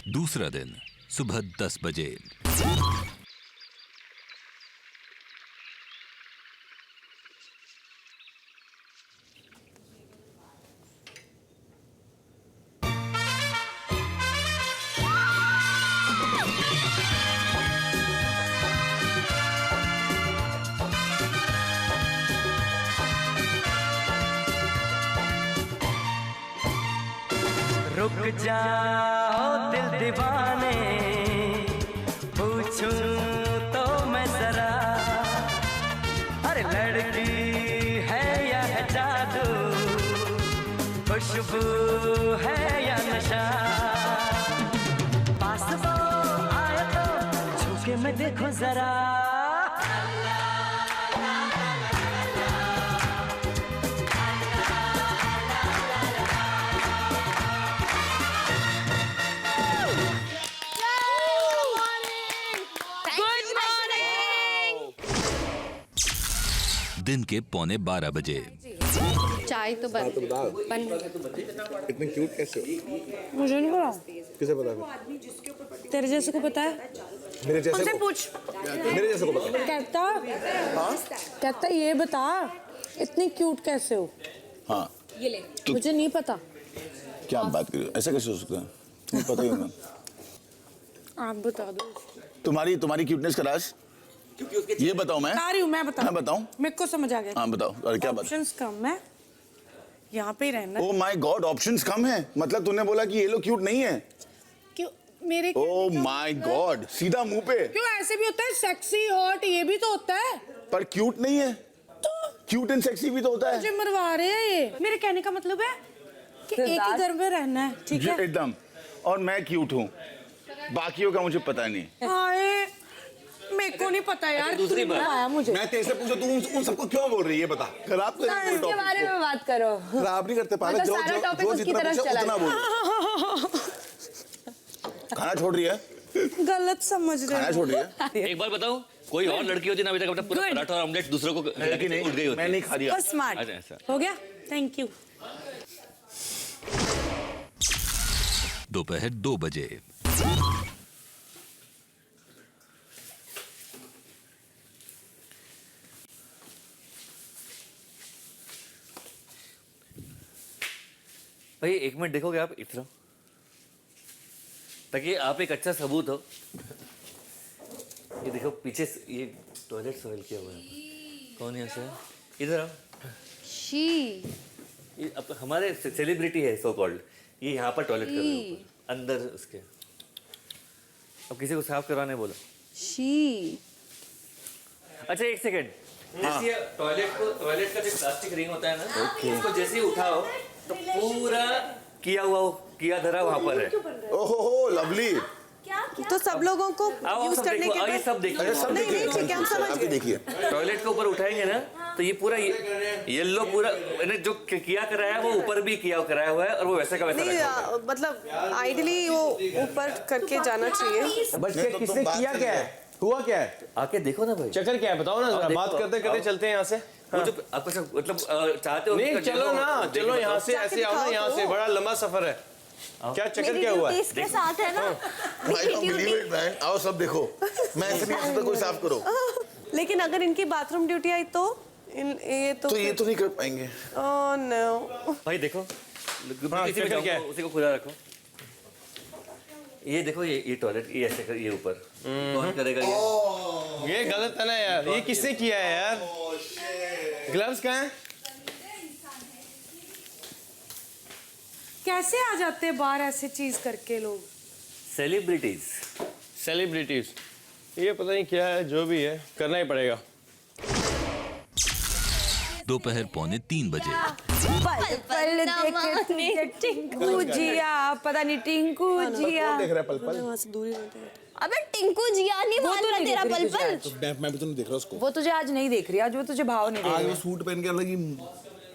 दूसरा दिन सुबह 10 बजे। रुक जाओ दिल दीवाने, पूछूं तो मैं जरा, अरे लड़की है या है जादू, खुशबू है या नशा, पास तो आए तो छूके मैं देखो जरा। दिन के 11:45 बजे। चाय तो बन इतने क्यूट कैसे हो? मुझे नहीं पता। किसे पता है? तेरे जैसे को पता है? मेरे जैसे उनसे को? पूछ। मेरे जैसे को पता है? कहता ये बता इतनी क्यूट कैसे हो? हाँ ये ले। मुझे नहीं पता। क्या बात कर रही हो? ऐसा कैसे हो सकता है? तुम्हें पता ही होगा। आप बता दो। तुम्हारी क्यूटनेस का राज ये बताओ। मैं बता रही हूँ, मैं बताऊं? मेरे को समझ आ गया। हाँ बताओ। अरे क्या बात? ऑप्शंस कम है, यहाँ पे ही रहना। ओह माय गॉड, ऑप्शंस कम है? मतलब तूने बोला कि ये लोग क्यूट नहीं है? क्यों मेरे? ओह माय गॉड, सीधा मुंह पे। क्यों ऐसे भी होता है, सेक्सी हॉट ये भी तो होता है। पर क्यूट नहीं है तो? क्यूट एंड सेक्सी भी तो होता है। मुझे मरवा रहे हैं ये। मेरे कहने का मतलब है कि एक ही घर में रहना है, ठीक है? एकदम। और मैं क्यूट हूँ, बाकियों का मुझे पता नहीं। हाय मेरे को नहीं पता यार। दूसरी बात आया मुझे। मैं तेरे से पूछा, तू उन सबको क्यों बोल रही है? ये बता। खराब कर रही है इसके बारे में बात करो। खराब नहीं करते पागल। मतलब सारा टॉपिक उसकी तरफ चला उतना बोल। खाना छोड़ रही है? गलत समझ रहे खाना हो। छोड़ रही है? एक बार बताऊं, कोई और लड़की होती ना अभी तक अपना पूरा पराठा और ऑमलेट दूसरों को लड़की नहीं, उठ गई होती। मैं नहीं खा रही। स्मार्ट अच्छा, ऐसा। हो गया। Thank you. दोपहर 2 बजे। भाई 1 मिनट देखोगे आप इतना, ताकि आप एक अच्छा सबूत हो। ये देखो पीछे ये टॉयलेट सोइल किया हुआ है। कौन है ऐसे? इधर आओ। शी। ये हमारे सेलिब्रिटी है सो कॉल्ड, ये यहाँ पर टॉयलेट कर रहे हैं ऊपर अंदर उसके। अब किसी को साफ करवाने बोला। शी। अच्छा एक सेकेंड, जैसे टॉयलेट का जो प्लास्टिक रिंग होता है ना, उसको जैसे ही उठाओ तो पूरा किया धरा वहाँ पर है। ओहो लवली। तो सब लोगों को यूज करने के बाद सब देखिए। नहीं ठीक है, हम समझ गए। देखिए टॉयलेट के ऊपर उठाएंगे ना तो ये पूरा येलो पूरा जो किया कराया है वो ऊपर भी किया कराया हुआ है और वो वैसे का वैसा रखा हुआ है। मतलब आइडियली वो ऊपर करके जाना चाहिए। बट किसने किया क्या है? हुआ क्या है? आके देखो ना भाई, चक्कर क्या है बताओ ना जरा। बात करते करते चलते हैं यहाँ से। वो जो आपको सब मतलब चाहते हो नहीं चलो ना, चलो यहाँ से ऐसे आओ ना, यहाँ से बड़ा लंबा सफर है। क्या चक्कर क्या हुआ है? इसके साथ है ना। आओ सब देखो। मैं ऐसे नहीं सकता, कोई साफ करो। लेकिन अगर इनकी बाथरूम ड्यूटी आई तो ये तो नहीं कर पाएंगे। Oh no. भाई देखो, चक्कर क्या है? उसी को खुला रखो। ये देखो ये टॉयलेट ये ऐसे कर, ये ऊपर कौन करेगा ये गलत है ना यार। ये किसने किया है यार? ग्लव्स कहाँ हैं? कैसे आ जाते हैं बाहर ऐसे चीज करके लोग? सेलिब्रिटीज। ये पता नहीं क्या है, जो भी है करना ही पड़ेगा। दोपहर 2:45 बजे। पल देखे टिंकू जिया, पता नहीं टिंकू जिया। देख रहा है पल पल। वहाँ से दूरी रहते हैं। अबे टिंकू जिया नहीं मान रहा तेरा पल पल। मैं भी तो नहीं देख रहा उसको। वो तुझे आज नहीं देख रही, आज वो तुझे भाव नहीं दे आज रही। वो सूट पहन के अलग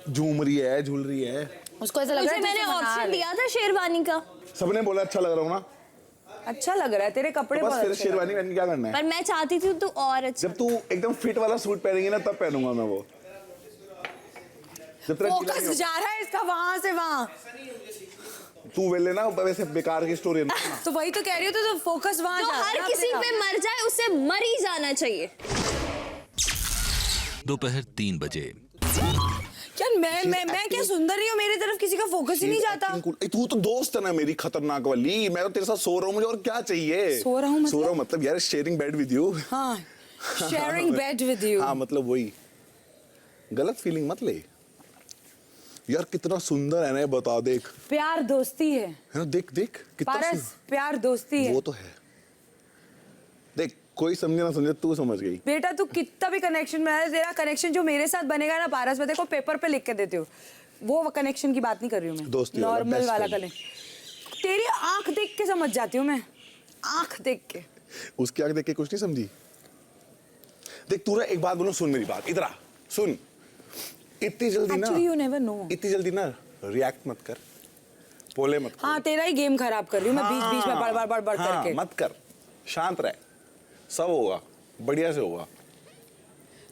झूम रही है, झूल रही है। उसको ऐसा लग रहा है मैंने ऑप्शन दिया था शेरवानी का। सबने बोला अच्छा लग रहा हूँ ना। अच्छा लग रहा है, तेरे कपड़े बस बहुत तेरे अच्छे शेरवानी पहन के क्या करना है? पर मैं चाहती थी तू और अच्छा। जब तू एकदम फिट वाला सूट पहनेंगी ना तब पहनूंगा मैं वो। जब तक गीला फोकस नहीं जा रहा है इसका वहां से वहां। हो- तू वेले ना वैसे बेकार की स्टोरी है ना। तो वही तो कह रही हूँ, तो फोकस वहां जो जा रहा है हर ना किसी अपने पे मर जाए उसे मर ही जाना चाहिए। दोपहर 3 बजे। यार मैं क्या सुंदर नहीं हूँ, मेरी तरफ किसी का फोकस ही नहीं जाता। तू तो दोस्त है ना मेरी खतरनाक वाली, मैं तो तेरे साथ सो रहा हूँ, मुझे और क्या चाहिए। सो रहा हूँ मतलब यार शेयरिंग बेड विद यू। हाँ, शेयरिंग बेड विद यू। हाँ मतलब वही, गलत फीलिंग मत ले यार। कितना सुंदर है ना, ये बता। देख प्यार दोस्ती है ना, देख देख कितना पारस, प्यार दोस्ती है। वो तो है। देख कोई समझे ना समझे, तू समझ गई। बेटा तू कितना भी कनेक्शन में है, तेरा कनेक्शन जो मेरे साथ बनेगा ना पारस, मैं देखो पेपर पे लिख के देती हूँ। वो कनेक्शन की बात नहीं कर रही हूँ मैं, दोस्ती वाला, नॉर्मल best वाला friend। कनेक्शन। तेरी आंख देख के समझ जाती हूँ मैं, आंख देख के। उसकी आंख देख के कुछ नहीं समझी। देख तू ना, एक बात बोलूं, सुन मेरी बात, इधर आ, सुन। इतनी जल्दी ना, Actually, you never know. इतनी जल्दी ना रिएक्ट मत कर, बोले मत कर। हाँ, तेरा ही गेम खराब कर रही हूँ मैं बीच बीच में बढ़ हाँ, करके। मत कर, शांत रह, सब होगा, बढ़िया से होगा।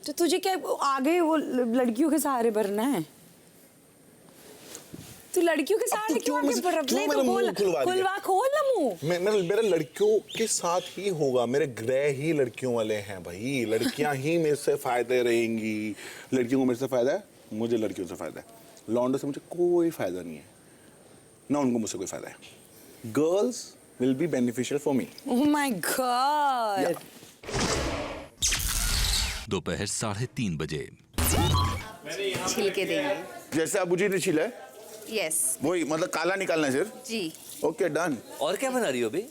तो तुझे क्या आगे वो लड़कियों के सहारे भरना है? तू लड़कियों के सहारे क्यों आगे बढ़ रहा है? तो बोल, खोल ना मुंह। मेरे लड़कियों के साथ ही होगा, मेरे ग्रह ही लड़कियों वाले हैं भाई। लड़कियां ही मेरे से फायदे रहेंगी। लड़कियों को मेरे से फायदा है, मुझे लड़कियों से फायदा है। लॉन्डो से मुझे कोई फायदा नहीं है, ना उनको मुझसे कोई फायदा है। Girls will be beneficial for me. Oh my God. दोपहर 3:30 बजे। छिलके देंगे। जैसे अबू जी ने छीला है यस वही, मतलब काला निकालना है सिर्फ। जी। Okay done. और क्या बना रही हो अभी?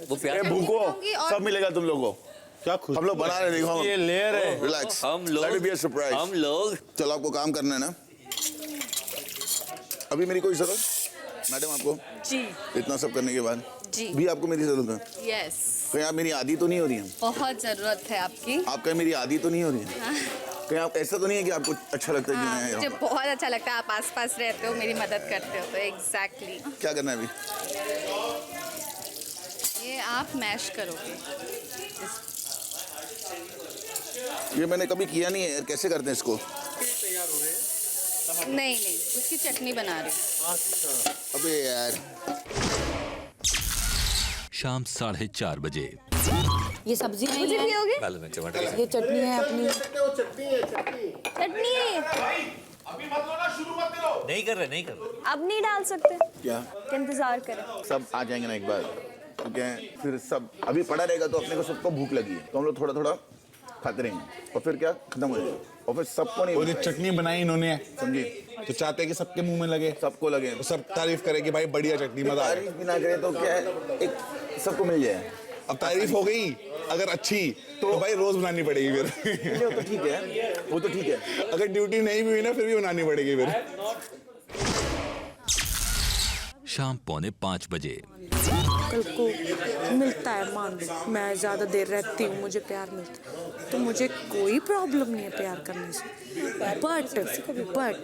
वो प्याज भूखो, होंगी और- सब मिलेगा तुम लोगों को। क्या खुश, हम लोग बना रहे, देखो ये लेयर है। रिलैक्स, हम लोग- let it be a surprise. हम लोग चलो आपको काम करना है ना। अभी मेरी कोई जरूरत मैडम आपको जी इतना सब करने के बाद जी भी आपको मेरी जरूरत है? यस कहीं आप मेरी आदि तो नहीं हो रही है? बहुत जरूरत है आपकी। आप कहीं मेरी आदि तो नहीं हो रही है? कहीं आप ऐसा तो नहीं है कि आपको अच्छा लगता है कि हाँ, मैं मुझे यहाँ- बहुत अच्छा लगता है, आप आसपास रहते हो, मेरी मदद करते हो, तो एग्जैक्टली क्या करना है अभी? ये आप मैश करोगे। ये मैंने कभी किया नहीं है यार, कैसे करते हैं इसको? नहीं नहीं, उसकी चटनी बना रही हूँ। अबे यार, शाम 4:30 बजे। ये सब्जी नहीं मुझे है, पियोगे? काले मिर्च टमाटर। ये चटनी है अपनी। चटनी है, नहीं कर रहे, नहीं कर रहे। अब नहीं डाल सकते, क्या इंतजार करें। सब आ जाएंगे ना एक बार, ठीक है? फिर सब अभी पड़ा रहेगा तो अपने को सबको भूख लगी है, तो हम लोग थोड़ा थोड़ा खाते रहेंगे और फिर क्या खत्म हो जाएगा और फिर सबको नहीं वो जो मिल पाएगा। चटनी बनाई इन्होंने, समझी? तो चाहते हैं कि सबके मुंह में लगे, सबको लगे तो सब तारीफ करे कि भाई बढ़िया चटनी, मजा आ तारीफ भी ना करे तो क्या है, एक सबको मिल जाए। अब तारीफ हो गई अगर अच्छी तो भाई रोज बनानी पड़ेगी फिर। वो तो ठीक है, वो तो ठीक है। अगर ड्यूटी नहीं भी हुई ना फिर भी बनानी पड़ेगी फिर। शाम 4:45 बजे। कल को मिलता है, मान लो मैं ज़्यादा देर रहती हूँ, मुझे प्यार मिलता है, तो मुझे कोई प्रॉब्लम नहीं है प्यार करने से। बट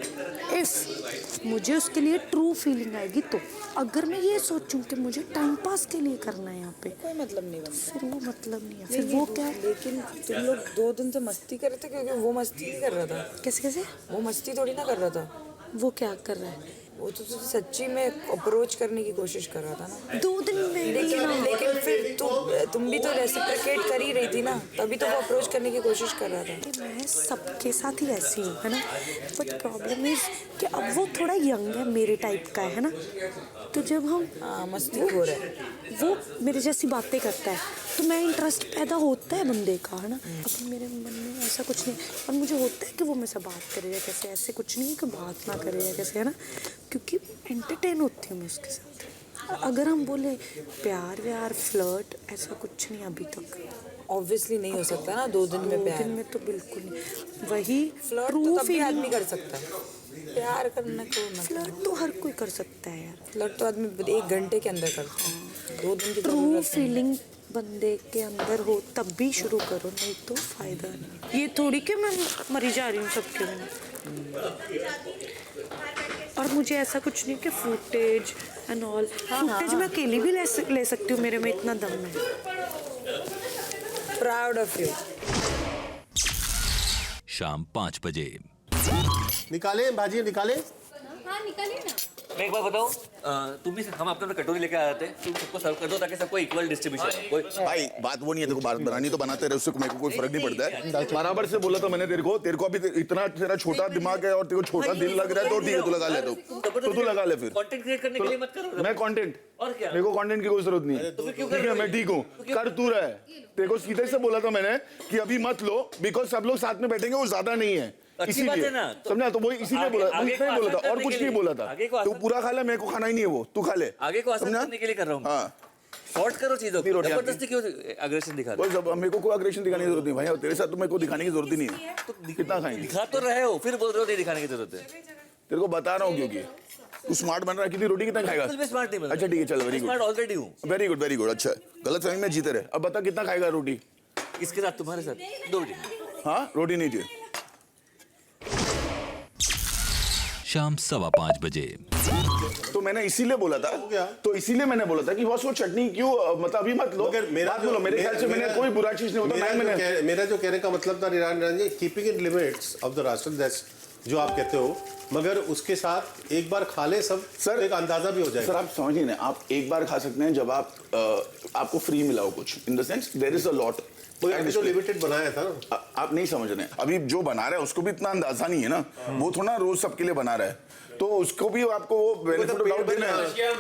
इफ़ मुझे उसके लिए ट्रू फीलिंग आएगी, तो अगर मैं ये सोचूं कि मुझे टाइम पास के लिए करना है यहाँ पे, कोई मतलब नहीं बनता। फिर वो मतलब नहीं है। फिर वो क्या है? लेकिन तुम लोग 2 दिन से मस्ती कर रहे थे, क्योंकि वो मस्ती नहीं कर रहा था। कैसे कैसे? वो मस्ती थोड़ी ना कर रहा था, वो क्या कर रहा है? वो तो तुझे सच्ची में अप्रोच करने की कोशिश कर रहा था ना। 2 दिन में लेकिन फिर तुम भी तो रेसिप्रोकेट कर ही रही थी ना, तभी तो वो अप्रोच करने की कोशिश कर रहा था। मैं सबके साथ ही ऐसी हूँ, है ना। बट प्रॉब्लम इज कि अब वो थोड़ा यंग है, मेरे टाइप का है ना, तो जब हम हाँ, मस्ती हो रहा है। वो मेरे जैसी बातें करता है तो मैं इंटरेस्ट पैदा होता है बंदे का, है ना। अभी मेरे मन में ऐसा कुछ नहीं, और मुझे होता है कि वो मेरे से बात करे या कैसे, ऐसे कुछ नहीं है कि बात ना करे या कैसे, है ना, क्योंकि एंटरटेन होती हूँ मैं उसके साथ। अगर हम बोले प्यार व्यार फ्लर्ट, ऐसा कुछ नहीं अभी तक। ऑब्वियसली नहीं हो सकता ना 2 दिन में 2 प्यार। दिन में तो बिल्कुल नहीं। वही फ्लर्ट तो तब भी आदमी कर सकता है, प्यार करना को मतलब। फ्लर्ट तो हर कोई कर सकता है यार। फ्लर्ट तो आदमी 1 घंटे के अंदर करता है, 2 दिन की ट्रू जरूरत नहीं। फीलिंग बंदे के अंदर हो तब भी शुरू करो, नहीं तो फायदा नहीं। ये थोड़ी कि मैं मरी जा रही हूँ सबके बिना। और मुझे ऐसा कुछ नहीं कि फुटेज एंड ऑल, फुटेज मैं अकेली भी ले सकती हूँ, मेरे में इतना दम है। Proud of you. शाम 5 बजे। निकाले भाजी निकाले। हाँ निकालिए ना। मैं एक बार बताऊं, तुम भी हम अपना कटोरी लेके आ जाते, तुम सबको सर्व कर दो ताकि सबको इक्वल डिस्ट्रीब्यूशन हो। भाई बात वो नहीं है, देखो बात बनानी तो बनाते रहे, उससे मेरे को कोई फर्क नहीं पड़ता है। बराबर से बोला था मैंने तेरे को अभी इतना तेरा छोटा दिमाग है और तेरे को छोटा दिल लग रहा है, तो ठीक है तू लगा ले, तो तू लगा ले फिर। कंटेंट क्रिएट करने के लिए मत करो। मैं कंटेंट, और क्या? मेरे को कंटेंट की कोई जरूरत नहीं है। ठीक है मैं ठीक हूँ, कर तू रहा है। तेरे को सीधे से बोला था मैंने कि अभी मत लो, बिकॉज सब लोग साथ में बैठेंगे, वो ज्यादा नहीं है अच्छी बात है ना, समझा? तो वो इसीलिए बोला, आगे इतना ही बोला था और कुछ नहीं बोला था। तू पूरा खा ले, मेरे को खाना ही नहीं है वो, तू खा ले। आगे को आसान करने के लिए कर रहा हूँ। हाँ सॉर्ट करो चीजों को, जबरदस्ती क्यों अग्रेशन दिखा रहे हो? मेरे को कोई अग्रेशन दिखाने की जरूरत नहीं भाई, और तेरे साथ तो मेरे को दिखाने की जरूरत ही नहीं है। तो कितना खाएंगे? दिखा तो रहे हो, फिर बोल रहे हो नहीं दिखाने की जरूरत है। तेरे को बता रहा हूँ क्योंकि तू स्मार्ट बन रहा है। कितनी रोटी कितना खाएगा? स्मार्ट नहीं बन। अच्छा ठीक है, चल वेरी गुड। स्मार्ट ऑलरेडी हूँ। Very good very good. अच्छा गलत फहमी में जीते रहे। अब बता कितना खाएगा रोटी? किसके साथ? तुम्हारे साथ। 2 रोटी। हाँ रोटी नहीं चाहिए। शाम 5:15 बजे। तो मैंने इसीलिए बोला था, तो इसीलिए मैंने बोला था कि बॉस वो चटनी क्यों, मतलब अभी मत लो। मेरे ख्याल से मैंने कोई बुरा चीज नहीं होता। मेरा जो कहने का मतलब था Niran ji, keeping in limits of the ration, that's जो आप कहते हो, मगर उसके साथ एक बार खा ले सब सर, एक अंदाजा भी हो जाएगा। सर आप समझिए ना, आप एक बार खा सकते हैं जब आप आपको फ्री मिला हो कुछ, in the sense there is a lot. जो लिमिटेड बनाया था ना, आप नहीं समझ रहे। अभी जो बना रहा है उसको भी इतना अंदाजा नहीं है ना, वो थोड़ा रोज सबके लिए बना रहा है, तो उसको भी आपको वो बेनिफिट ऑफ डाउट देना है।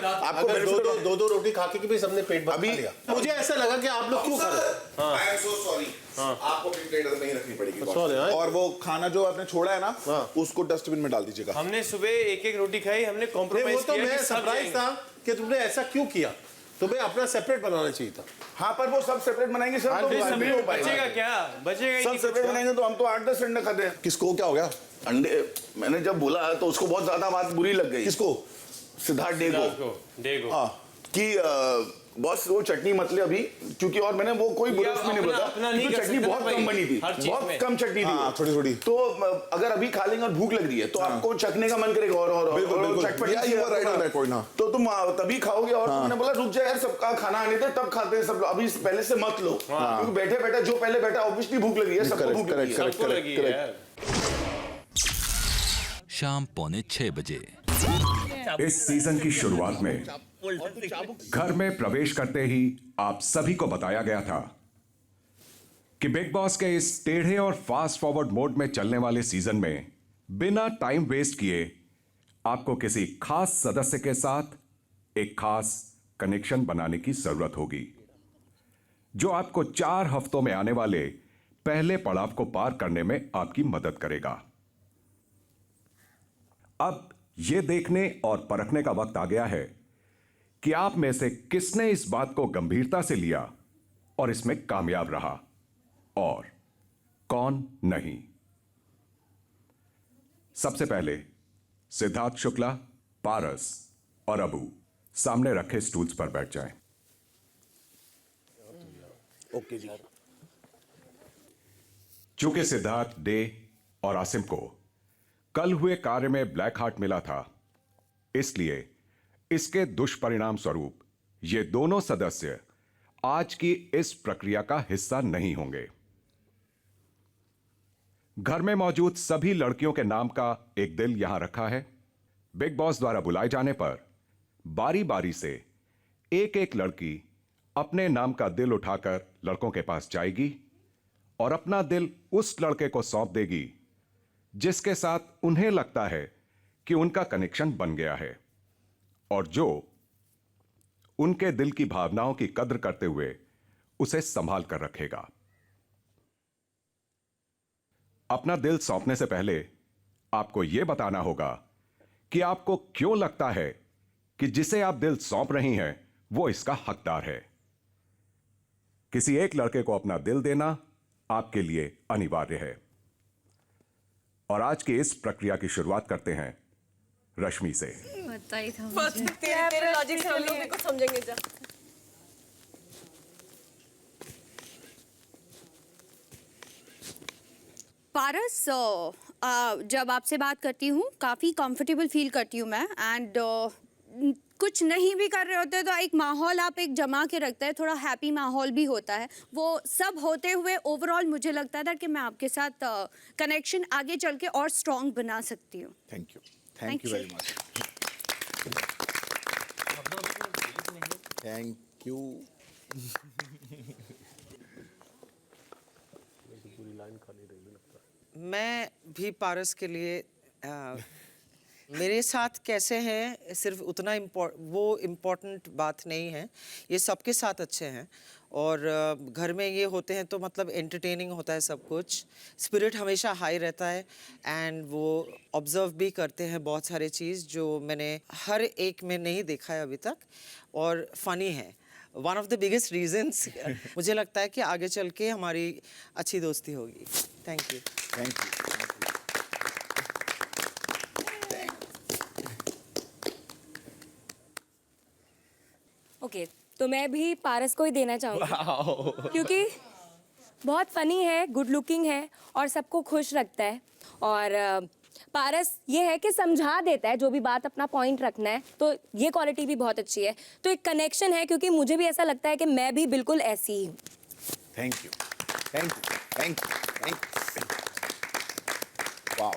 आपको दो रोटी खा के भी सबने पेट भर लिया। मुझे ऐसा लगा कि आप लोग क्यों खा रहे हो? आई एम सो सॉरी, आपको प्लेट नहीं रखनी पड़ेगी। सॉरी। और वो खाना जो आपने छोड़ा है ना, उसको डस्टबिन में डाल दीजिएगा। हमने सुबह एक रोटी खाई, हमने कॉम्प्रोमाइज किया। वो तो मैं सरप्राइज था कि तुमने ऐसा क्यों किया, तुम्हें अपना सेपरेट बनाना चाहिए था। हाँ पर वो सब सेपरेट बनाएंगे सर, तो नहीं हो पाएगा। बचेगा क्या? बचेगा सब सेपरेट बनाएंगे तो हम तो 8-10 अंडे खाते हैं। किसको क्या हो गया? अंडे मैंने जब बोला तो उसको बहुत ज्यादा बात बुरी लग गई। किसको? सिद्धार्थ डे को। हाँ कि बॉस वो चटनी मत ले अभी, क्योंकि और मैंने वो कोई बुरा उसमें नहीं बोला, क्योंकि चटनी बहुत कम बनी थी, बहुत कम चटनी थी थोड़ी थोड़ी। तो अगर अभी खा लेंगे और भूख लग रही है तो आपको चखने का मन करेगा और चटपटी, तो तुम तभी खाओगे। और मैंने बोला रुक जा यार, सबका खाना आने दे तब खाते हैं सब, अभी पहले से मत लो, क्योंकि बैठे बैठे जो पहले बैठा ऑब्वियसली भूख लगी है, सबको भूख लगी है। शाम 5:45 बजे। इस सीजन की शुरुआत में घर में प्रवेश करते ही आप सभी को बताया गया था कि बिग बॉस के इस टेढ़े और फास्ट फॉरवर्ड मोड में चलने वाले सीजन में बिना टाइम वेस्ट किए आपको किसी खास सदस्य के साथ एक खास कनेक्शन बनाने की जरूरत होगी, जो आपको 4 हफ्तों में आने वाले पहले पड़ाव को पार करने में आपकी मदद करेगा। अब यह देखने और परखने का वक्त आ गया है कि आप में से किसने इस बात को गंभीरता से लिया और इसमें कामयाब रहा और कौन नहीं। सबसे पहले सिद्धार्थ शुक्ला, पारस और अबू सामने रखे स्टूल्स पर बैठ जाएं। ओके जी। चूंकि सिद्धार्थ, डे और आसिम को कल हुए कार्य में ब्लैक हार्ट मिला था, इसलिए इसके दुष्परिणाम स्वरूप ये दोनों सदस्य आज की इस प्रक्रिया का हिस्सा नहीं होंगे। घर में मौजूद सभी लड़कियों के नाम का एक दिल यहां रखा है। बिग बॉस द्वारा बुलाए जाने पर बारी बारी से एक एक लड़की अपने नाम का दिल उठाकर लड़कों के पास जाएगी और अपना दिल उस लड़के को सौंप देगी जिसके साथ उन्हें लगता है कि उनका कनेक्शन बन गया है और जो उनके दिल की भावनाओं की कद्र करते हुए उसे संभाल कर रखेगा। अपना दिल सौंपने से पहले आपको यह बताना होगा कि आपको क्यों लगता है कि जिसे आप दिल सौंप रही हैं वो इसका हकदार है। किसी एक लड़के को अपना दिल देना आपके लिए अनिवार्य है। और आज की इस प्रक्रिया की शुरुआत करते हैं रश्मि से। बताई था तेरे लॉजिक से हम लोग भी कुछ समझेंगे। जा पारस, जब आपसे बात करती हूँ काफ़ी कंफर्टेबल फील करती हूँ मैं, एंड कुछ नहीं भी कर रहे होते तो एक माहौल आप एक जमा के रखते हैं, थोड़ा हैप्पी माहौल भी होता है। वो सब होते हुए ओवरऑल मुझे लगता था कि मैं आपके साथ कनेक्शन आगे चल के और स्ट्रॉन्ग बना सकती हूँ। Thank you Thank you. Very much thank you. मैं भी पारस के लिए मेरे साथ कैसे हैं सिर्फ उतना वो इम्पोर्टेंट बात नहीं है, ये सबके साथ अच्छे हैं और घर में ये होते हैं तो मतलब एंटरटेनिंग होता है सब कुछ, स्पिरिट हमेशा हाई रहता है एंड वो ऑब्जर्व भी करते हैं बहुत सारे चीज़ जो मैंने हर एक में नहीं देखा है अभी तक और फनी है। One of the biggest reasons मुझे लगता है कि आगे चल के हमारी अच्छी दोस्ती होगी। Thank you. Thank you. Okay तो मैं भी पारस को ही देना चाहूँगी क्योंकि बहुत फनी है, गुड लुकिंग है और सबको खुश रखता है। और पारस ये है कि समझा देता है जो भी बात अपना पॉइंट रखना है, तो ये क्वालिटी भी बहुत अच्छी है। तो एक कनेक्शन है क्योंकि मुझे भी ऐसा लगता है कि मैं भी बिल्कुल ऐसी ही हूँ। Thank you thank you thank you thank you. Wow.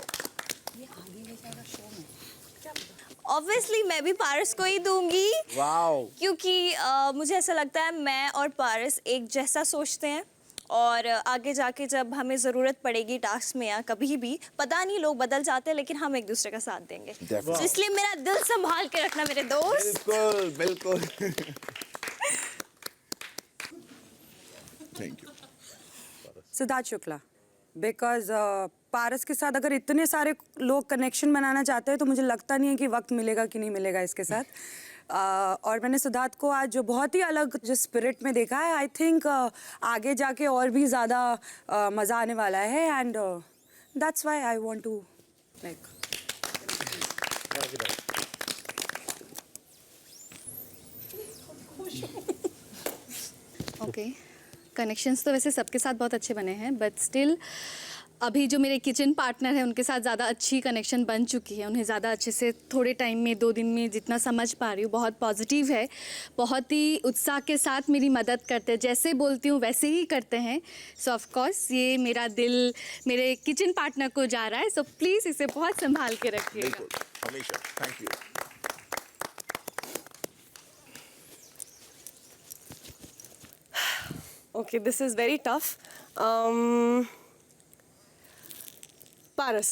Obviously मैं भी पारस को ही दूंगी वाओ। क्योंकि मुझे ऐसा लगता है मैं और पारस एक जैसा सोचते हैं और आगे जाके जब हमें ज़रूरत पड़ेगी टास्क में या कभी भी, पता नहीं लोग बदल जाते हैं लेकिन हम एक दूसरे का साथ देंगे। तो इसलिए मेरा दिल संभाल के रखना मेरे दोस्त। बिल्कुल बिल्कुल। Thank you. Siddharth Shukla, because Paras के साथ अगर इतने सारे लोग कनेक्शन बनाना चाहते हैं तो मुझे लगता नहीं है कि वक्त मिलेगा कि नहीं मिलेगा इसके साथ। और मैंने सिद्धार्थ को आज जो बहुत ही अलग जो स्पिरिट में देखा है, आई थिंक आगे जाके और भी ज़्यादा मज़ा आने वाला है and that's why I want to like. Okay, connections तो वैसे सबके साथ बहुत अच्छे बने हैं बट स्टिल अभी जो मेरे किचन पार्टनर हैं उनके साथ ज़्यादा अच्छी कनेक्शन बन चुकी है। उन्हें ज़्यादा अच्छे से थोड़े टाइम में 2 दिन में जितना समझ पा रही हूँ, बहुत पॉजिटिव है, बहुत ही उत्साह के साथ मेरी मदद करते हैं, जैसे बोलती हूँ वैसे ही करते हैं। सो ऑफ कोर्स ये मेरा दिल मेरे किचन पार्टनर को जा रहा है, सो प्लीज़ इसे बहुत संभाल के रखिएगा। बिल्कुल हमेशा। Thank you. Okay, this is very tough. पारस,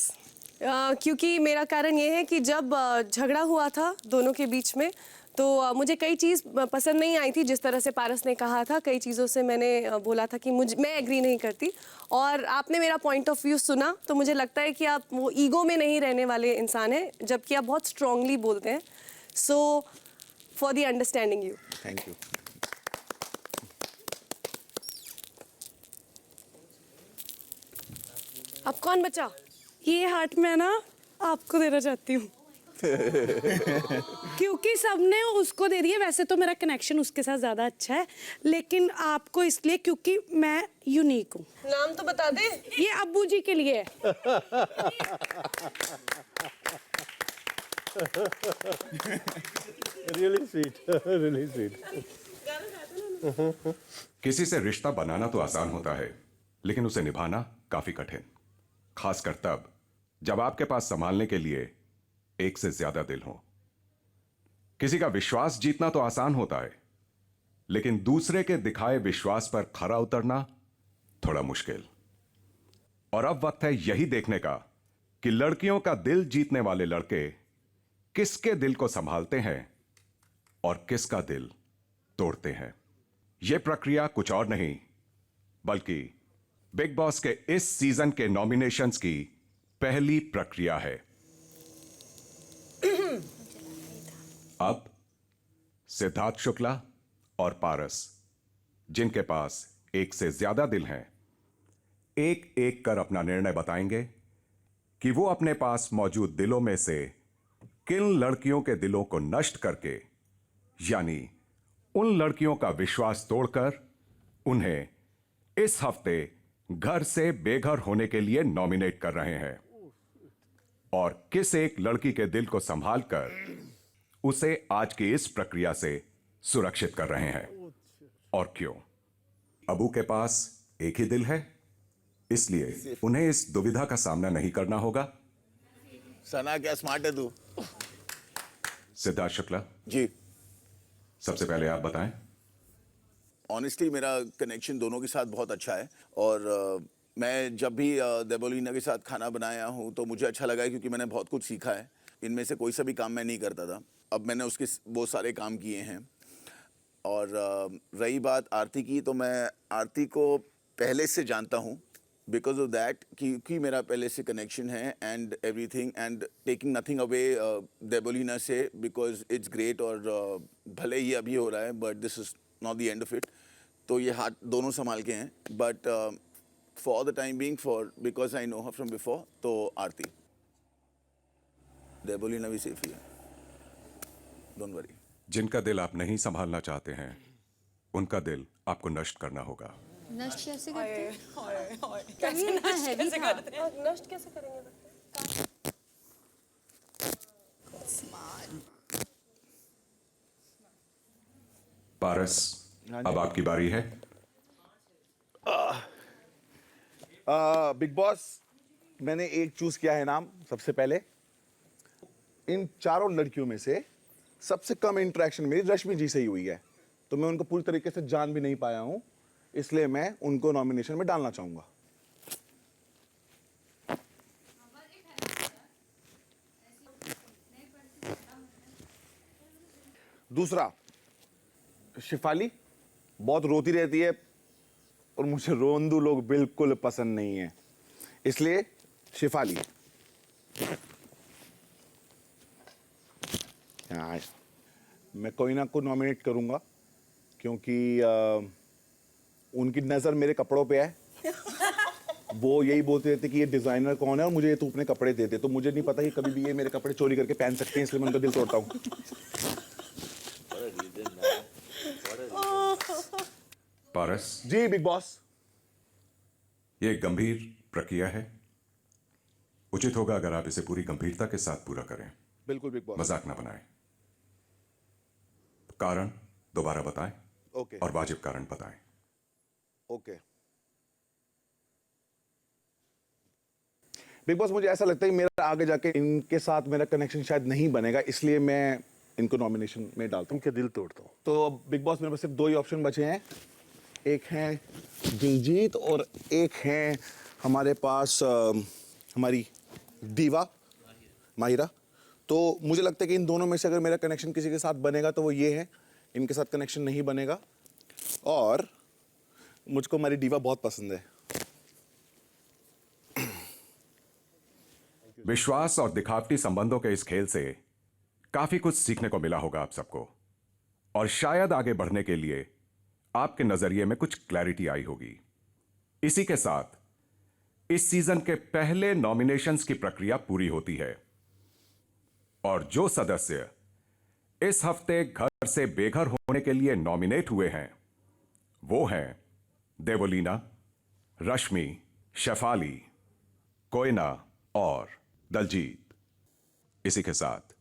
क्योंकि मेरा कारण ये है कि जब झगड़ा हुआ था दोनों के बीच में तो मुझे कई चीज़ पसंद नहीं आई थी जिस तरह से पारस ने कहा था। कई चीज़ों से मैंने बोला था कि मैं एग्री नहीं करती और आपने मेरा पॉइंट ऑफ व्यू सुना, तो मुझे लगता है कि आप वो ईगो में नहीं रहने वाले इंसान हैं जबकि आप बहुत स्ट्रांगली बोलते हैं। So for the understanding you. Thank you. अब कौन बचा? ये हार्ट मैं ना आपको देना चाहती हूँ क्योंकि सबने उसको दे दिया। वैसे तो मेरा कनेक्शन उसके साथ ज़्यादा अच्छा है लेकिन आपको इसलिए क्योंकि मैं यूनिक हूँ। नाम तो बता दे। ये अब्बू जी के लिए है। Really sweet, really sweet. किसी से रिश्ता बनाना तो आसान होता है लेकिन उसे निभाना काफी कठिन, खासकर तब जब आपके पास संभालने के लिए एक से ज्यादा दिल हो। किसी का विश्वास जीतना तो आसान होता है लेकिन दूसरे के दिखाए विश्वास पर खरा उतरना थोड़ा मुश्किल। और अब वक्त है यही देखने का कि लड़कियों का दिल जीतने वाले लड़के किसके दिल को संभालते हैं और किसका दिल तोड़ते हैं। यह प्रक्रिया कुछ और नहीं बल्कि बिग बॉस के इस सीजन के नॉमिनेशंस की पहली प्रक्रिया है। अब सिद्धार्थ शुक्ला और पारस, जिनके पास एक से ज्यादा दिल हैं, एक एक कर अपना निर्णय बताएंगे कि वो अपने पास मौजूद दिलों में से किन लड़कियों के दिलों को नष्ट करके, यानी उन लड़कियों का विश्वास तोड़कर, उन्हें इस हफ्ते घर से बेघर होने के लिए नॉमिनेट कर रहे हैं और किस एक लड़की के दिल को संभालकर उसे आज की इस प्रक्रिया से सुरक्षित कर रहे हैं। और क्यों? अबू के पास एक ही दिल है, इसलिए उन्हें इस दुविधा का सामना नहीं करना होगा। सना क्या स्मार्ट है तू। सिद्धार्थ शुक्ला जी, सबसे पहले आप बताएं। ऑनेस्टली मेरा कनेक्शन दोनों के साथ बहुत अच्छा है और मैं जब भी देवोलीना के साथ खाना बनाया हूँ तो मुझे अच्छा लगा है क्योंकि मैंने बहुत कुछ सीखा है। इनमें से कोई सा भी काम मैं नहीं करता था, अब मैंने उसके बहुत सारे काम किए हैं। और रही बात आरती की, तो मैं आरती को पहले से जानता हूँ बिकॉज ऑफ दैट, क्योंकि मेरा पहले से कनेक्शन है and everything, and taking nothing away Devoleena से बिकॉज इट्स ग्रेट। और भले ही अभी हो रहा है but this is not the end of it. तो ये हाथ दोनों संभाल के हैं, but for the time being, for because I know her from before, तो आरती। देवोलीना भी सेफ ही है, डोंट वरी। जिनका दिल आप नहीं संभालना चाहते हैं, उनका दिल आपको नष्ट करना होगा। नष्ट कैसे करते हैं? कैसे इतना नष्ट heavy कैसे था। करते हैं? नष्ट कैसे करेंगे? पारस, अब आपकी बारी है। बिग बॉस, मैंने एक चूज किया है नाम। सबसे पहले इन चारों लड़कियों में से सबसे कम इंटरेक्शन मेरी रश्मि जी से ही हुई है, तो मैं उनको पूरी तरीके से जान भी नहीं पाया हूं, इसलिए मैं उनको नॉमिनेशन में डालना चाहूंगा। दूसरा, शिफाली बहुत रोती रहती है और मुझे रोंदू लोग बिल्कुल पसंद नहीं है, इसलिए शिफाली। हाँ, मैं कोई ना को नॉमिनेट करूंगा क्योंकि उनकी नज़र मेरे कपड़ों पे है। वो यही बोलते रहते कि ये डिज़ाइनर कौन है और मुझे तू अपने कपड़े दे दे, तो मुझे नहीं पता कि कभी भी ये मेरे कपड़े चोरी करके पहन सकते हैं, इसलिए मैं उनका दिल तोड़ता हूँ। पारस जी बिग बॉस। ये एक गंभीर प्रक्रिया है, उचित होगा अगर आप इसे पूरी गंभीरता के साथ पूरा करें। बिल्कुल बिग बॉस। मजाक ना बनाएं। कारण दोबारा बताएं। ओके। और वाजिब कारण बताएं। ओके। बिग बॉस, मुझे ऐसा लगता है कि मेरा आगे जाके इनके साथ मेरा कनेक्शन शायद नहीं बनेगा, इसलिए मैं इनको नॉमिनेशन में डालता हूँ। इनके दिल तोड़ता हूँ। तो अब बिग बॉस, मेरे पास सिर्फ दो ही ऑप्शन बचे हैं। एक है दिलजीत और एक है हमारे पास हमारी दीवा माहिरा। तो मुझे लगता है कि इन दोनों में से अगर मेरा कनेक्शन किसी के साथ बनेगा तो वो ये है, इनके साथ कनेक्शन नहीं बनेगा। और मुझको हमारी दीवा बहुत पसंद है। विश्वास और दिखावटी संबंधों के इस खेल से काफी कुछ सीखने को मिला होगा आप सबको, और शायद आगे बढ़ने के लिए आपके नजरिए में कुछ क्लैरिटी आई होगी। इसी के साथ इस सीजन के पहले नॉमिनेशंस की प्रक्रिया पूरी होती है, और जो सदस्य इस हफ्ते घर से बेघर होने के लिए नॉमिनेट हुए हैं वो हैं देवोलीना, रश्मि, शेफाली, कोयना और दलजीत। इसी के साथ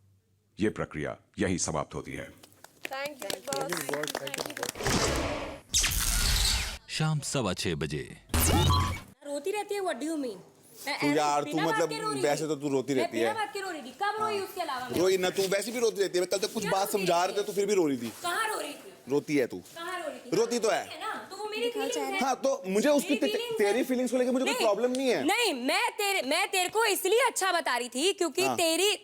यह प्रक्रिया यहीं समाप्त होती है। थैंक यू शाम 6:15 बजे। रोती रहती है, व्हाट डू यू मीन? तू यार, तू मतलब वैसे तो तू रोती रहती है। बात के रो रही थी, कब रोई उसके अलावा? रोई ना, तू वैसे भी रोती रहती है। कल तक कुछ बात समझा रहे थे तो फिर भी रो रही थी। कहाँ रो रही थी? रोती है तू। कहाँ रो रही थी? रोती तो है ना, तो वो मेरी फीलिंग्स है। हाँ, तो मुझे उसकी तेरी फीलिंग्स को लेकर मुझे कोई प्रॉब्लम नहीं है। नहीं, मैं तेरे को इसलिए अच्छा बता रही थी क्योंकि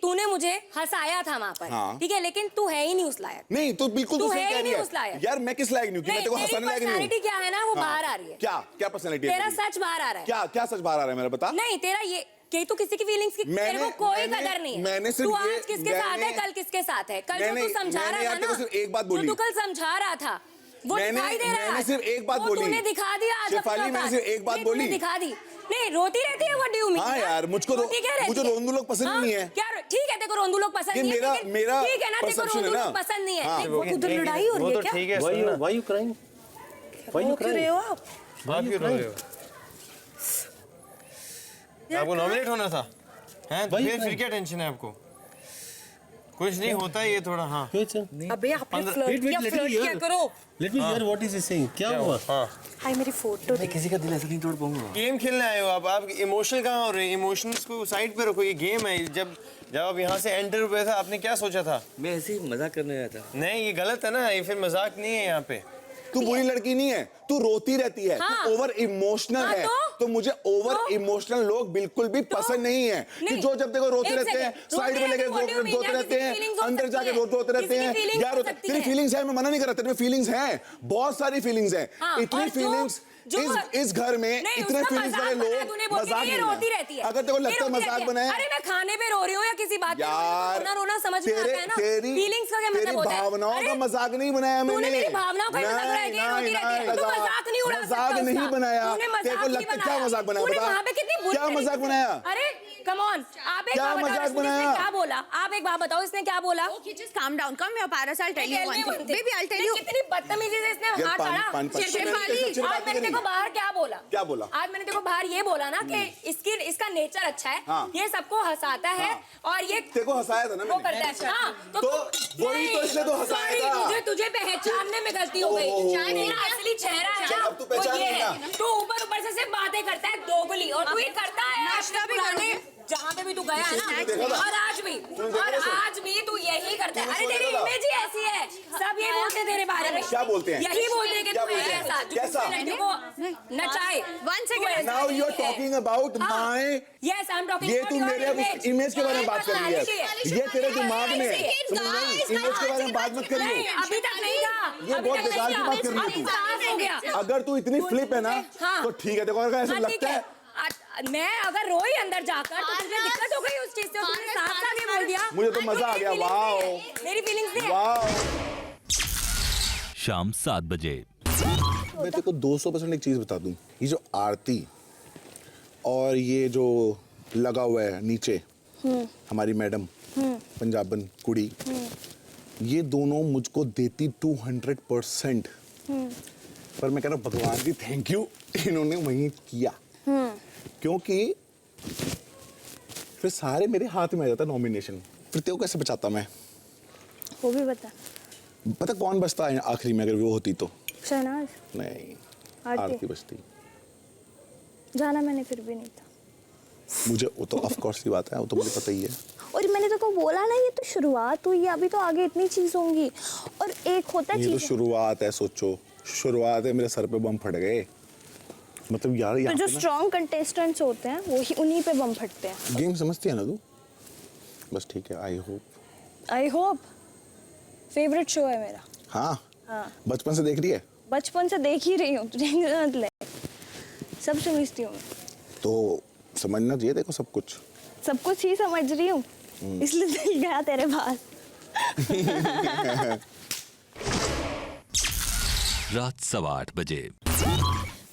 तूने मुझे हंसाया था वहाँ पर, ठीक है, लेकिन तू है ही नहीं उस लायक। नहीं, तो बिल्कुल तू सही है कह ही रही नहीं उस है लायक। यार। मैं किस लायक नहीं हूँ? मैं तेरे को हंसाने लायक नहीं हूँ। पर्सनालिटी क्या है ना, वो बाहर आ रही है। क्या पर्सनालिटी है तेरा तेरी? सच बाहर आ रहा है। क्या सच बाहर आ रहा है मेरा, बता। नहीं, तेरा ये कि तू किसी की फीलिंग्स की तेरे को कोई कदर नहीं है। मैंने सिर्फ तू आज किसके साथ है, कल किसके साथ है? कल जो तू समझा रहा था ना, सिर्फ एक बात बोली। तू कल समझा रहा था, वो दिखाई दे रहा है। मैंने सिर्फ एक बात बोली। तूने दिखा दिया आज। शेफाली, मैंने सिर्फ एक बात बोली। दिखा दी। नहीं, रोती रहती है, व्हाट डू यू मीन? हाँ यार, मुझे रोंदू लोग पसंद नहीं है। क्या? ठीक है, तेरे को रोंदू लोग पसंद नहीं है। मेरा ठीक है ना, तेरे को रोंदू लोग पसंद नहीं है। वो उधर लड़ाई हो रही है क्या? ठीक है, Why you crying? Why you क्यों रहे हो आप? आप क्यों रो रहे हो? आपको नॉमिनेट होना था, हैं? तो फिर क्या टेंशन है आपको? कुछ नहीं होता है ये थोड़ा हाँ अबे आपने फ्लर्ट किया करो। Let me here what is he saying, क्या हुआ? हाय मेरी फोटो मैं किसी का दिल ऐसे नहीं तोड़ पाऊंगा। गेम खेलने आए हो आप इमोशनल कहाँ हो रहे हैं? इमोशंस को साइड पे रखो, ये गेम है। जब आप यहाँ से एंटर हुए था आपने क्या सोचा था? मैं ऐसे ही मजाक करने आया था। नहीं ये गलत है ना, ये फिर मजाक नहीं है यहाँ पे। तू बुरी लड़की नहीं है, तू रोती रहती है, हाँ। तू ओवर इमोशनल हाँ, है। तो मुझे ओवर इमोशनल लोग बिल्कुल भी पसंद नहीं है कि जो जब देखो रोते रहते हैं, साइड में लेके रोते रहते हैं, अंदर जाके रोते रहते हैं। यार तेरी फीलिंग्स है, मैं मना नहीं कर रहा, तेरे में फीलिंग्स हैं, बहुत सारी फीलिंग्स हैं। इतनी फीलिंग्स इस घर में इतने फीलिंग्स वाले लोग मजाक नहीं रोती रहती है। अगर तेरे को लगता है मजाक बनाया, अरे मैं खाने पे रो रही हूँ या किसी बात पे यार रोना समझ में आता है ना। फीलिंग्स का क्या मतलब होता है? भावनाओं का मजाक नहीं बनाया मैंने। तूने मेरी भावनाओं का मजाक बनाया कि रोती रहती है। तू मजाक नहीं उड़ा सकता मजाक नहीं बनाया। तेरे को लगता है क्या मजाक बनाया? बता वहाँ पे कितनी बुरी क्या मजाक बनाया? अरे कम ऑन, आप एक क्या बात मजाक बताओ, बनाया? इसने क्या बोला? आप एक बात बताओ, इसने क्या बोला? Okay, just calm down. Come here, Paras. I'll tell you one thing. Baby, I'll tell you. कितनी बदतमीजी से इसने हाथ काढ़ा। शेफाली, आज मैंने देखो बाहर क्या बोला? क्या बोला? आज मैंने देखो बाहर ये बोला ना कि इसका नेचर अच्छा है, ये सबको हंसाता है और ये देखो हंसाया था ना वो मैंने। करता है। हाँ, तो वही तो इसने तो हंसाया sorry, था। तुझे पहचानने में गलती हो गई। शायद मेरा असली चेहरा है चल, ना, अब तू पहचान वो ये लेना। है। तू ऊपर से सिर्फ बातें करता है दोगली, और तू ये करता है नाश्ता भी करने जहाँ पे भी तू गया है ना, और आज भी तू यही करता है। अरे तेरी इमेज ही ऐसी है, सब यही बोलते हैं तेरे बारे में। क्या बोलते हैं? यही बोलते हैं कि तू है ऐसा जो कैसा? लड़कियों को नचाए। Now you are talking about my Yes, I'm talking ये about तू your मेरे image. इमेज के बारे में बात कर रही है। personality ये तेरे दिमाग में है। Guys, इमेज के बारे में बात मत करिए। नहीं, अभी तक नहीं था। ये अभी बहुत तक बेकार की नहीं बात था। कर रही है अभी तू। साफ हो गया। अगर तू इतनी फ्लिप है ना हाँ। तो ठीक है। देखो अगर ऐसा हाँ, ठीक लगता है मैं अगर रोई अंदर जाकर तो तुझे दिक्कत हो गई उस चीज से, तुमने साफ ये बोल दिया। मुझे तो मजा आ गया। वाओ मेरी फीलिंग्स नहीं है। वाओ। शाम 7 बजे। मैं तेरे को 200% एक चीज बता दूं, ये जो आरती और ये जो लगा हुआ है नीचे हमारी मैडम पंजाबन कुड़ी, ये दोनों मुझको देती 200%। पर मैं कह रहा हूँ भगवान जी थैंक यू, इन्होंने वही किया। क्योंकि फिर सारे मेरे हाथ में आ जाता नॉमिनेशन, फिर तेरे को कैसे बचाता मैं? वो भी बता। पता कौन बचता है आखिरी में अगर वो होती तो? शहनाज। नहीं, आरती। आरती बचती। जाना मैंने फिर भी नहीं था। मुझे वो तो ऑफ कोर्स की बात है, वो तो मुझे पता ही है। और मैंने तो बोला ना, ये तो शुरुआत हुई है, अभी तो आगे इतनी चीज होंगी। और एक होता है ये तो शुरुआत है, सोचो शुरुआत है, मेरे सर पे बम फट गए। मतलब यार तो यहाँ जो पे ना स्ट्रॉन्ग कंटेस्टेंट्स होते हैं वो ही उन्हीं पे बम फटते हैं। गेम समझती है ना तू? बस ठीक है। आई होप फेवरेट शो है मेरा। हाँ, बचपन से देख रही है? बचपन से देख ही रही हूँ, तुझे मत ले, सब समझती हूँ मैं। तो समझना चाहिए देखो सब कुछ। सब कुछ ही समझ रही हूँ, इसलिए दिल गया तेरे पास। रात 8:15 बजे।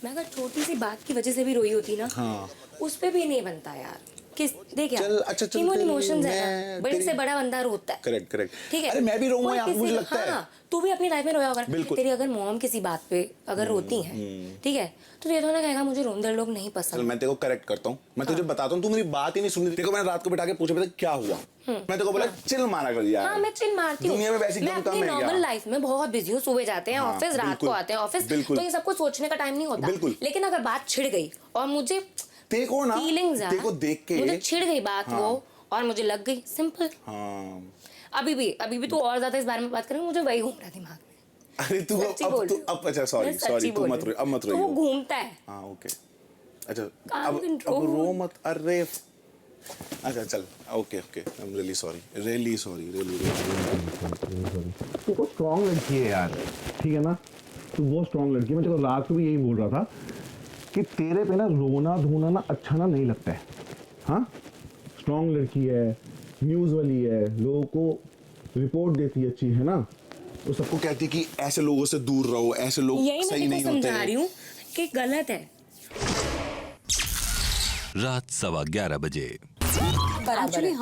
मैं अगर छोटी सी बात की वजह से भी रोई होती ना, हाँ। उस पे भी नहीं बनता यार। किस देख यार, चल, अच्छा, चल, इमोशंस है मैं ना, बड़े से बड़ा बंदा रोता है। करेक्ट। ठीक है। अरे मैं भी रोऊंगा कोई यार, किसी- मुझे लगता है। हाँ, तू भी अपनी लाइफ में रोया होगा। बिल्कुल। तेरी अगर मॉम किसी बात पे अगर रोती हैं, ठीक है, तो ये तो ना कहेगा मुझे रोंदे लोग नहीं चल पसंद। मैं तेरे को करेक्ट करता हूँ, मैं तुझे बताता हूँ, तू मेरी बात ही नहीं सुन रही। तेरे को मैंने रात को बिठा के पूछा पता क्या हुआ, मैं तेरे को बोला चिल मारा कर यार। हाँ, मैं चिल मारती हूँ। दुनिया में वैसी मैं कम अपनी है नॉर्मल क्या? लाइफ में बहुत बिजी हूँ, सुबह जाते हैं हाँ, ऑफिस, रात बिल्कुल, को आते हैं ऑफिस, बिल्कुल। तो ये सब कुछ सोचने का टाइम नहीं होता। बिल्कुल। लेकिन अगर बात छिड़ गई और मुझे देखो ना, फीलिंग्स देखो देख के मुझे छिड़ गई बात वो, और मुझे लग गई, सिंपल। हाँ। अभी भी तू और ज्यादा इस बारे में बात करें, मुझे वही घूम रहा दिमाग में। अरे तू अब अच्छा सॉरी तू मत रो, अब मत रो। वो घूमता है। हाँ ओके, अच्छा Calm अब control. रो मत। अरे अच्छा चल, okay I am really sorry तू बहुत स्ट्रॉन्ग लड़की है यार, ठीक है ना, तू बहुत स्ट्रॉन्ग लड़की है। मैं तेरे को रात को भी यही बोल रहा था कि तेरे पे ना रोना धोना ना अच्छा ना नहीं लगता है। हाँ, स्ट्रॉन्ग लड़की है, न्यूज़ वाली है, लोगों को रिपोर्ट देती है अच्छी, है ना, तो सबको कहती है कि ऐसे लोगों से दूर रहो, ऐसे लोग सही नहीं होते। समझा रही हूँ कि गलत है। रात 11:15 बजे। बराबर है।